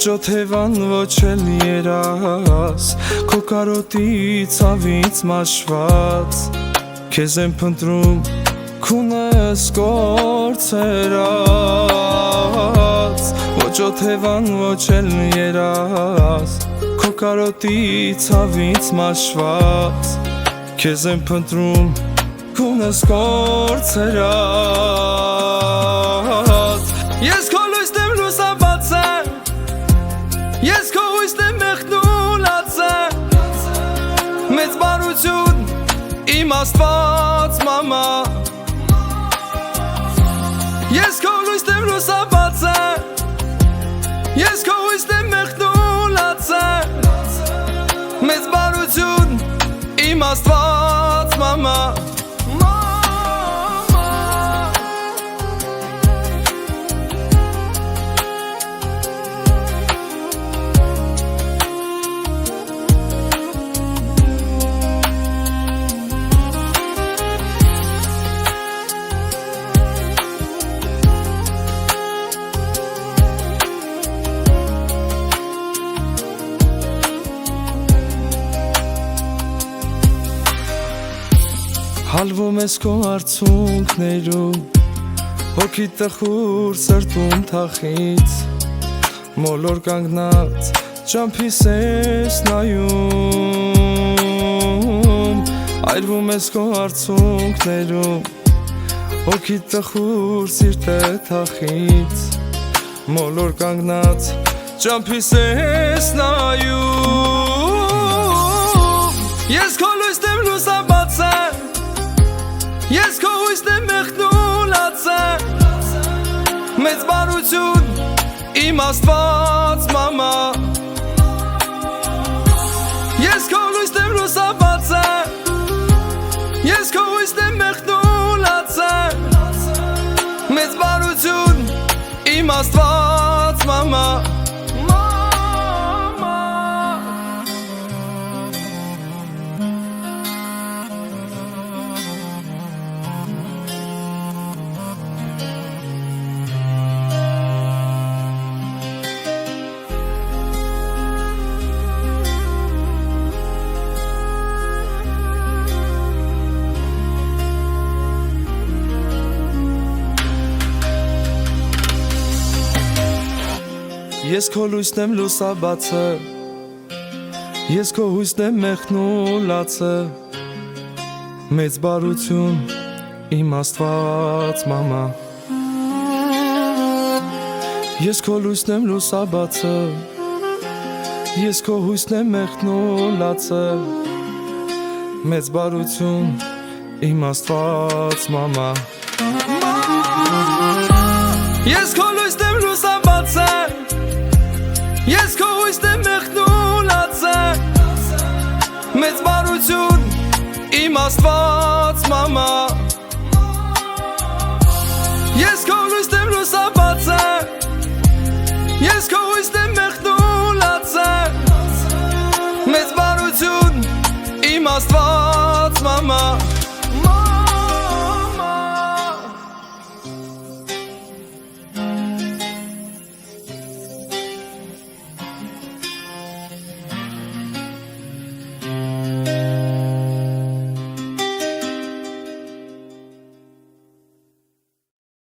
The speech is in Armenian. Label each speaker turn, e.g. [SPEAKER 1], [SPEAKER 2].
[SPEAKER 1] Ոչ օթևան, ոչ էլ երաս, քո կարոտի ցավից մաշված, քեզ եմ փնտրում քունես կորցրած, ոչ օթևան, ոչ էլ երաս, քո կարոտի ցավից մաշված, քեզ եմ փնտրում քունես կորցրած, ես քո լույսն եմ լուսաբացը, ես քո հույսն եմ մեղնուլացը, մեծ բարություն իմ Աստված մամա, ես քո լույսն եմ լուսաբացը, ես քո հույսն եմ մեղնուլացը, մեծ բարություն իմ Աստված մամա, Հալվում ես քո արցունքներում, հոգի տխուր սրտում թախից, մոլոր կանգնած ճամփիս ես նայում, այրվում ես քո արցունքներում, հոգի տխուր սիրտը թախից, մոլոր կանգնած ճամփիս ես նայում, ես քո լույսն եմ լուսաբացը, ես քո հույսն եմ մեղնուլացը, մեծ բարություն իմ Աստված մամա, ես քո լույսն եմ լուսաբացը, ես քո հույսն եմ մեղնուլացը, մեծ բարություն իմ Աստված մամա, Ես քո լույսն եմ լուսաբացը, ես քո հույսն եմ մեղնուլացը, մեծ բարություն իմ Աստված մամա, ես քո լույսն եմ լուսաբացը, ես քո հույսն եմ մեղնուլացը, մեծ բարություն իմ Աստված մամա, ես քո լույսն եմ լուսաբացը, ես քո հույսն եմ մեղնուլացը, մեծ բարություն իմ Աստված մամա, ես քո լույսն եմ լուսաբացը, ես քո հույսն եմ մեղնուլացը, մեծ բարություն իմ Աստված մամա